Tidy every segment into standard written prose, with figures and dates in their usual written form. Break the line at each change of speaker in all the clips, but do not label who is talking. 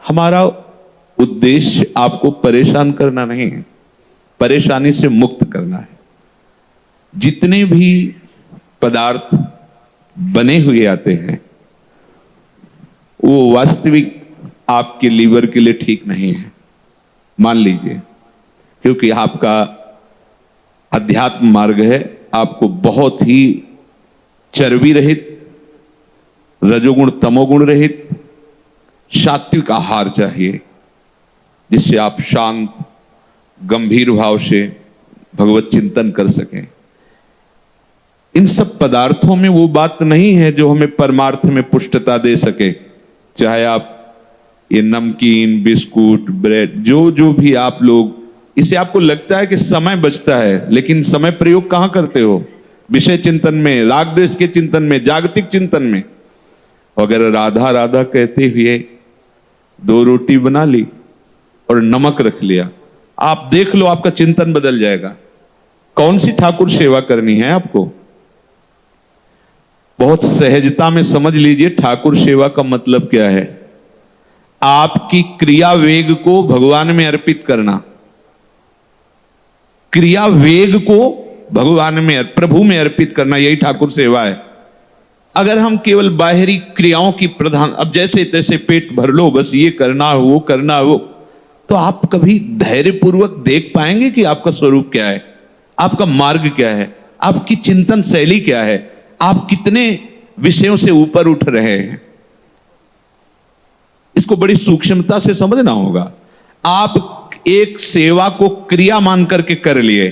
हमारा उद्देश्य आपको परेशान करना नहीं है, परेशानी से मुक्त करना है। जितने भी पदार्थ बने हुए आते हैं वो वास्तविक आपके लीवर के लिए ठीक नहीं है, मान लीजिए, क्योंकि आपका अध्यात्म मार्ग है। आपको बहुत ही चर्बी रहित, रजोगुण तमोगुण रहित सात्विक आहार चाहिए, जिससे आप शांत गंभीर भाव से भगवत चिंतन कर सकें। इन सब पदार्थों में वो बात नहीं है जो हमें परमार्थ में पुष्टता दे सके। चाहे आप ये नमकीन, बिस्कुट, ब्रेड, जो भी आप लोग, इसे आपको लगता है कि समय बचता है, लेकिन समय प्रयोग कहां करते हो? विषय चिंतन में, राग द्वेष के चिंतन में, जागतिक चिंतन में। अगर राधा राधा कहते हुए 2 रोटी बना ली और नमक रख लिया, आप देख लो आपका चिंतन बदल जाएगा। कौन सी ठाकुर सेवा करनी है आपको? बहुत सहजता में समझ लीजिए ठाकुर सेवा का मतलब क्या है। आपकी क्रिया वेग को भगवान में अर्पित करना, क्रिया वेग को भगवान में, प्रभु में अर्पित करना, यही ठाकुर सेवा है। अगर हम केवल बाहरी क्रियाओं की प्रधान, अब जैसे तैसे पेट भर लो, बस ये करना वो करना वो, तो आप कभी धैर्यपूर्वक देख पाएंगे कि आपका स्वरूप क्या है, आपका मार्ग क्या है, आपकी चिंतन शैली क्या है, आप कितने विषयों से ऊपर उठ रहे हैं। इसको बड़ी सूक्ष्मता से समझना होगा। आप एक सेवा को क्रिया मान करके कर लिए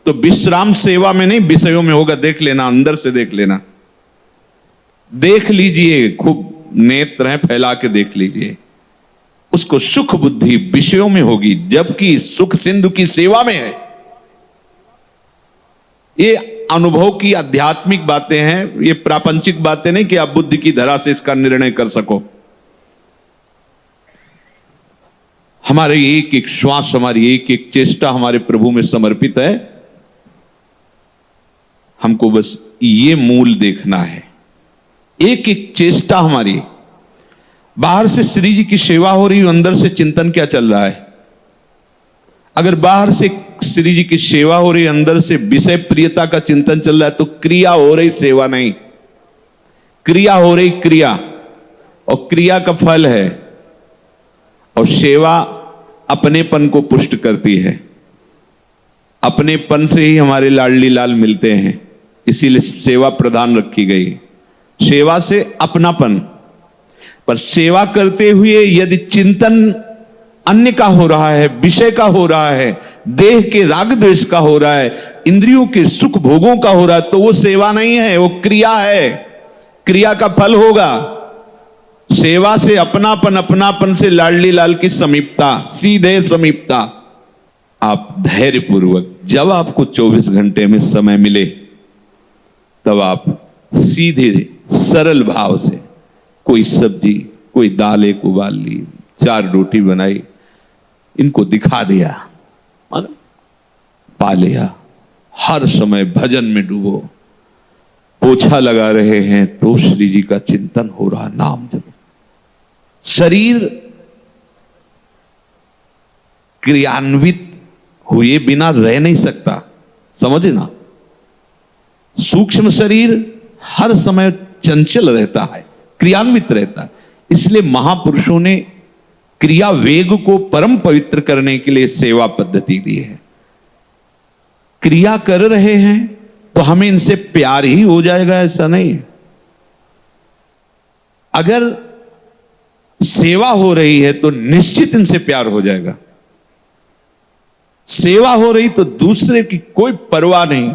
तो विश्राम सेवा में नहीं, विषयों में होगा। देख लेना, अंदर से देख लेना, देख लीजिए, खूब नेत्र हैं फैला के देख लीजिए। उसको सुख बुद्धि विषयों में होगी, जबकि सुख सिंधु की सेवा में है। ये अनुभव की आध्यात्मिक बातें हैं, ये प्रापंचिक बातें नहीं कि आप बुद्धि की धरा से इसका निर्णय कर सको। हमारे एक एक श्वास, हमारी एक एक चेष्टा हमारे प्रभु में समर्पित है। हमको बस ये मूल देखना है। एक एक चेष्टा हमारी, बाहर से श्री जी की सेवा हो रही है, अंदर से चिंतन क्या चल रहा है। अगर बाहर से श्री जी की सेवा हो रही है, अंदर से विषय प्रियता का चिंतन चल रहा है, तो क्रिया हो रही, सेवा नहीं। क्रिया हो रही, क्रिया, और क्रिया का फल है। और सेवा अपनेपन को पुष्ट करती है। अपनेपन से ही हमारे लाडली लाल मिलते हैं, इसीलिए सेवा प्रधान रखी गई। सेवा से अपनापन, पर सेवा करते हुए यदि चिंतन अन्य का हो रहा है, विषय का हो रहा है, देह के राग द्वेष का हो रहा है, इंद्रियों के सुख भोगों का हो रहा है, तो वो सेवा नहीं है, वो क्रिया है। क्रिया का फल होगा। सेवा से अपनापन, अपनापन से लाडली लाल की समीपता, सीधे समीपता। आप धैर्यपूर्वक, जब आपको 24 घंटे में समय मिले, तब आप सीधे सरल भाव से कोई सब्जी, कोई दाल एक उबाल ली, 4 रोटी बनाई, इनको दिखा दिया, पा लिया। हर समय भजन में डूबो। पोछा लगा रहे हैं तो श्री जी का चिंतन हो रहा, नाम जप। शरीर क्रियान्वित हुए बिना रह नहीं सकता, समझे ना। सूक्ष्म शरीर हर समय चंचल रहता है, क्रियान्वित रहता है। इसलिए महापुरुषों ने क्रिया वेग को परम पवित्र करने के लिए सेवा पद्धति दी है। क्रिया कर रहे हैं तो हमें इनसे प्यार ही हो जाएगा, ऐसा नहीं है। अगर सेवा हो रही है तो निश्चित इनसे प्यार हो जाएगा। सेवा हो रही तो दूसरे की कोई परवाह नहीं,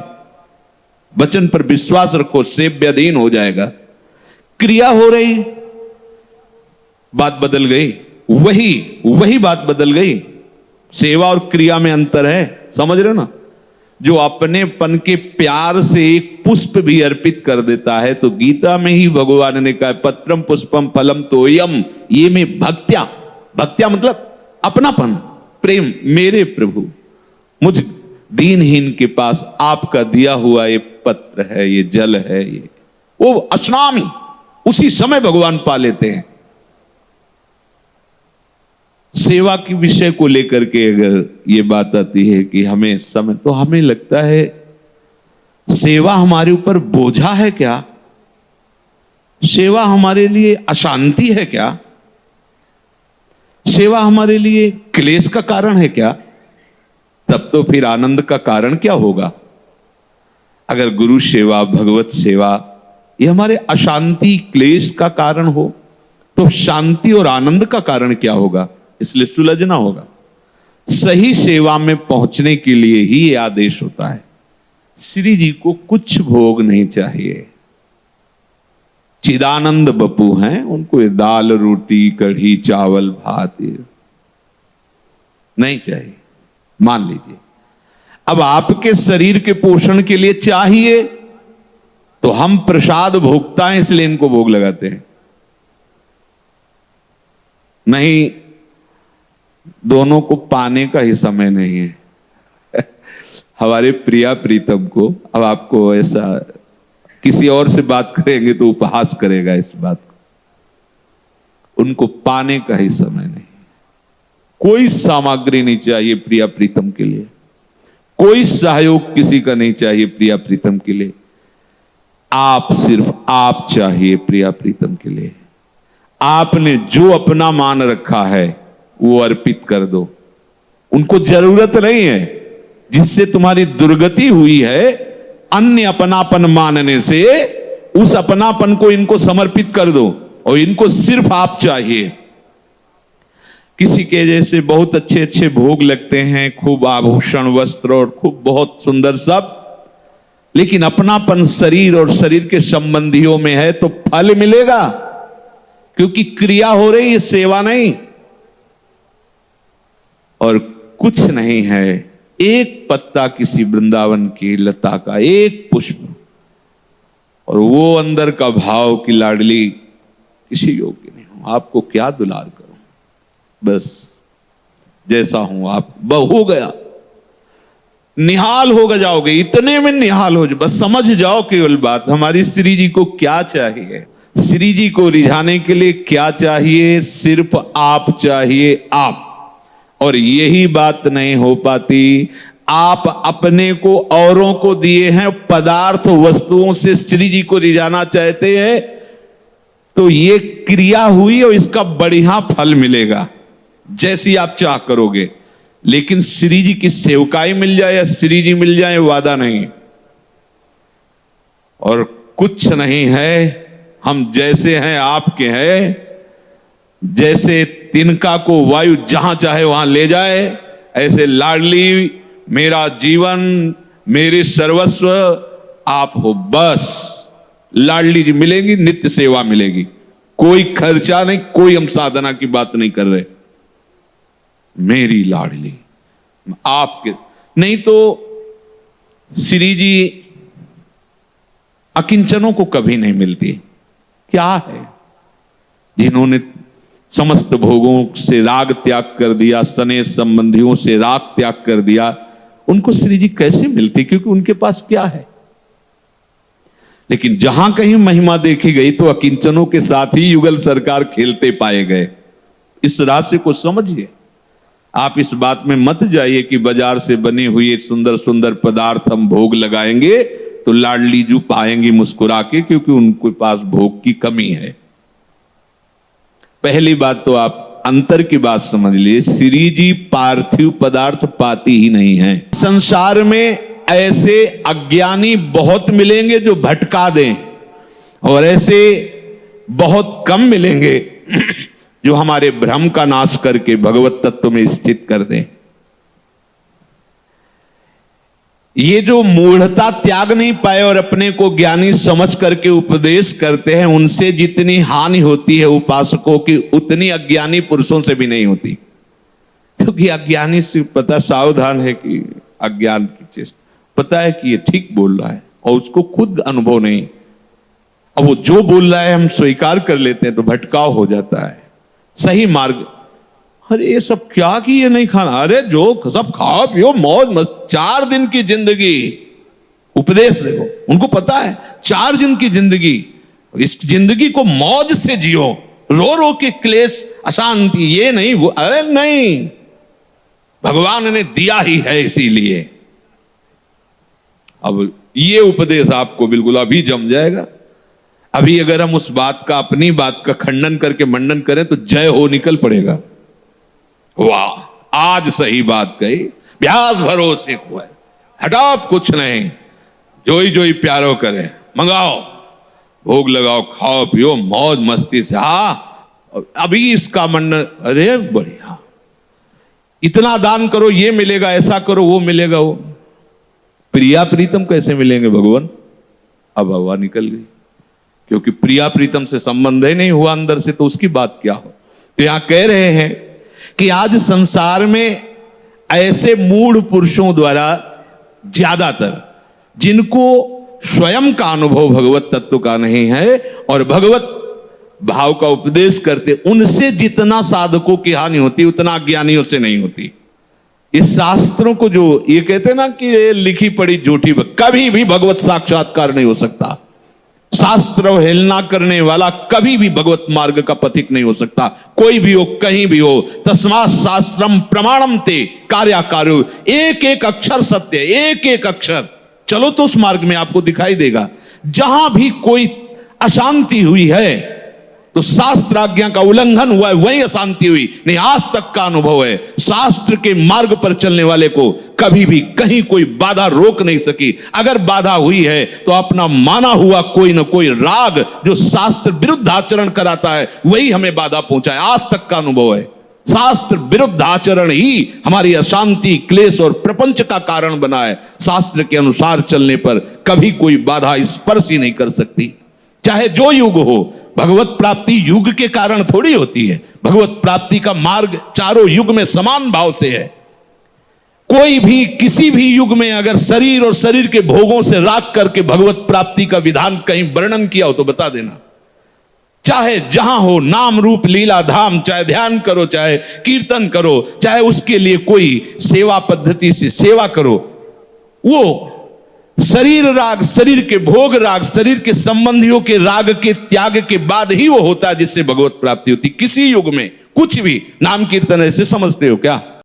वचन पर विश्वास रखो, सेव्याधीन हो जाएगा। क्रिया हो रही, बात बदल गई, वही बात बदल गई। सेवा और क्रिया में अंतर है, समझ रहे हो ना। जो अपनेपन के प्यार से एक पुष्प भी अर्पित कर देता है, तो गीता में ही भगवान ने कहा, पत्रम पुष्पम फलम तोयम, ये में भक्त्या। भक्त्या मतलब अपनापन, प्रेम। मेरे प्रभु, मुझ दीनहीन के पास आपका दिया हुआ ये पत्र है, ये जल है, ये वो अस्नामी, उसी समय भगवान पा लेते हैं। सेवा के विषय को लेकर के अगर ये बात आती है कि हमें समय, तो हमें लगता है सेवा हमारे ऊपर बोझा है क्या? सेवा हमारे लिए अशांति है क्या? सेवा हमारे लिए क्लेश का कारण है क्या? तब तो फिर आनंद का कारण क्या होगा? अगर गुरु सेवा, भगवत सेवा ये हमारे अशांति क्लेश का कारण हो, तो शांति और आनंद का कारण क्या होगा? इसलिए सुलझना होगा। सही सेवा में पहुंचने के लिए ही यह आदेश होता है। श्री जी को कुछ भोग नहीं चाहिए। चिदानंद बपू हैं, उनको ये दाल रोटी कढ़ी चावल भात नहीं चाहिए, मान लीजिए। अब आपके शरीर के पोषण के लिए चाहिए, तो हम प्रसाद भोगता है इसलिए इनको भोग लगाते हैं। नहीं, दोनों को पाने का ही समय नहीं है। हमारे प्रिया प्रीतम को, अब आपको ऐसा किसी और से बात करेंगे तो उपहास करेगा इस बात को, उनको पाने का ही समय नहीं। कोई सामग्री नहीं चाहिए प्रिया प्रीतम के लिए, कोई सहयोग किसी का नहीं चाहिए प्रिया प्रीतम के लिए। आप, सिर्फ आप चाहिए प्रिया प्रीतम के लिए। आपने जो अपना मान रखा है वो अर्पित कर दो। उनको जरूरत नहीं है, जिससे तुम्हारी दुर्गति हुई है अन्य अपनापन मानने से, उस अपनापन को इनको समर्पित कर दो और इनको सिर्फ आप चाहिए। किसी के जैसे बहुत अच्छे अच्छे भोग लगते हैं, खूब आभूषण वस्त्र और खूब बहुत सुंदर सब, लेकिन अपनापन शरीर और शरीर के संबंधियों में है तो फल मिलेगा, क्योंकि क्रिया हो रही है, सेवा नहीं। और कुछ नहीं है, एक पत्ता किसी वृंदावन की लता का, एक पुष्प, और वो अंदर का भाव की लाडली किसी योग्य नहीं हूं, आपको क्या दुलार करूं, बस जैसा हूं आप हो गया, निहाल हो जाओगे, इतने में निहाल हो जाओ। बस समझ जाओ केवल बात, हमारी श्री जी को क्या चाहिए। श्री जी को रिझाने के लिए क्या चाहिए? सिर्फ आप चाहिए, आप। और यही बात नहीं हो पाती, आप अपने को औरों को दिए हैं पदार्थ वस्तुओं से श्री जी को रिझाना चाहते हैं, तो ये क्रिया हुई और इसका बढ़िया फल मिलेगा जैसी आप चाह करोगे। लेकिन श्री जी की सेवकाई मिल जाए या श्री जी मिल जाए, वादा नहीं। और कुछ नहीं है, हम जैसे हैं आपके हैं। जैसे तिनका को वायु जहां चाहे वहां ले जाए, ऐसे लाडली मेरा जीवन, मेरे सर्वस्व आप हो। बस लाडली जी मिलेंगी, नित्य सेवा मिलेगी, कोई खर्चा नहीं, कोई हम साधना की बात नहीं कर रहे। मेरी लाडली आपके, नहीं तो श्री जी अकिंचनों को कभी नहीं मिलती। क्या है, जिन्होंने समस्त भोगों से राग त्याग कर दिया, स्नेह संबंधियों से राग त्याग कर दिया, उनको श्री जी कैसे मिलती? क्योंकि उनके पास क्या है। लेकिन जहां कहीं महिमा देखी गई तो अकिंचनों के साथ ही युगल सरकार खेलते पाए गए। इस रहस्य को समझिए। आप इस बात में मत जाइए कि बाजार से बने हुए सुंदर सुंदर पदार्थ हम भोग लगाएंगे तो लाडली जी पाएंगे मुस्कुरा के, क्योंकि उनके पास भोग की कमी है। पहली बात तो आप अंतर की बात समझ लिए, श्री जी पार्थिव पदार्थ पाती ही नहीं है। संसार में ऐसे अज्ञानी बहुत मिलेंगे जो भटका दें, और ऐसे बहुत कम मिलेंगे जो हमारे भ्रम का नाश करके भगवत तत्व में स्थित कर दें। ये जो मूढ़ता त्याग नहीं पाए और अपने को ज्ञानी समझ करके उपदेश करते हैं, उनसे जितनी हानि होती है उपासकों की, उतनी अज्ञानी पुरुषों से भी नहीं होती। क्योंकि अज्ञानी से पता सावधान है कि अज्ञान की चेष्टा, पता है कि ये ठीक बोल रहा है और उसको खुद अनुभव नहीं। अब वो जो बोल रहा है हम स्वीकार कर लेते हैं तो भटकाव हो जाता है। सही मार्ग, अरे ये सब क्या कि ये नहीं खाना, अरे जो सब खाओ पियो मौज मस्त, 4 दिन की जिंदगी। उपदेश देखो, उनको पता है 4 दिन की जिंदगी, इस जिंदगी को मौज से जियो, रो रो के क्लेश अशांति, ये नहीं वो, अरे नहीं, भगवान ने दिया ही है इसीलिए। अब ये उपदेश आपको बिल्कुल अभी जम जाएगा। अभी अगर हम उस बात का, अपनी बात का खंडन करके मंडन करें तो जय हो निकल पड़ेगा। वाह, आज सही बात कही, ब्याज भरोसे को है, हटाओ कुछ नहीं, जोई जोई प्यारो करे, मंगाओ, भोग लगाओ, खाओ पियो मौज मस्ती से। हाँ, अभी इसका मंडन, अरे बढ़िया, इतना दान करो ये मिलेगा, ऐसा करो वो मिलेगा। वो प्रिया प्रीतम कैसे मिलेंगे भगवान? अब हवा निकल गई, क्योंकि प्रिया प्रीतम से संबंध ही नहीं हुआ अंदर से, तो उसकी बात क्या हो। तो यहां कह रहे हैं कि आज संसार में ऐसे मूढ़ पुरुषों द्वारा ज्यादातर, जिनको स्वयं का अनुभव भगवत तत्व का नहीं है और भगवत भाव का उपदेश करते, उनसे जितना साधकों की हानि होती उतना अज्ञानियों से नहीं होती। इस शास्त्रों को जो ये कहते हैं ना कि ये लिखी पड़ी झूठी, कभी भी भगवत साक्षात्कार नहीं हो सकता। शास्त्र हेलना करने वाला कभी भी भगवत मार्ग का पथिक नहीं हो सकता, कोई भी हो, कहीं भी हो। तस्मात् शास्त्रम प्रमाणम ते कार्याकार्यो, एक एक अक्षर सत्य, एक एक अक्षर। चलो तो उस मार्ग में आपको दिखाई देगा। जहां भी कोई अशांति हुई है तो शास्त्र आज्ञा का उल्लंघन हुआ है, वही अशांति हुई। नहीं, आज तक का अनुभव है, शास्त्र के मार्ग पर चलने वाले को कभी भी कहीं कोई बाधा रोक नहीं सकी। अगर बाधा हुई है तो अपना माना हुआ कोई ना कोई राग जो शास्त्र विरुद्ध आचरण कराता है, वही हमें बाधा पहुंचा है। आज तक का अनुभव है, शास्त्र विरुद्ध आचरण ही हमारी अशांति, क्लेश और प्रपंच का कारण बना है। शास्त्र के अनुसार चलने पर कभी कोई बाधा स्पर्श ही नहीं कर सकती, चाहे जो युग हो। भगवत प्राप्ति युग के कारण थोड़ी होती है, भगवत प्राप्ति का मार्ग चारों युग में समान भाव से है। कोई भी किसी भी युग में अगर शरीर और शरीर के भोगों से राग करके भगवत प्राप्ति का विधान कहीं वर्णन किया हो तो बता देना। चाहे जहां हो, नाम रूप लीला धाम, चाहे ध्यान करो, चाहे कीर्तन करो, चाहे उसके लिए कोई सेवा पद्धति से सेवा करो, वो शरीर राग, शरीर के भोग राग, शरीर के संबंधियों के राग के त्याग के बाद ही वो होता है जिससे भगवत प्राप्ति होती। किसी युग में कुछ भी नाम कीर्तन ऐसे समझते हो क्या?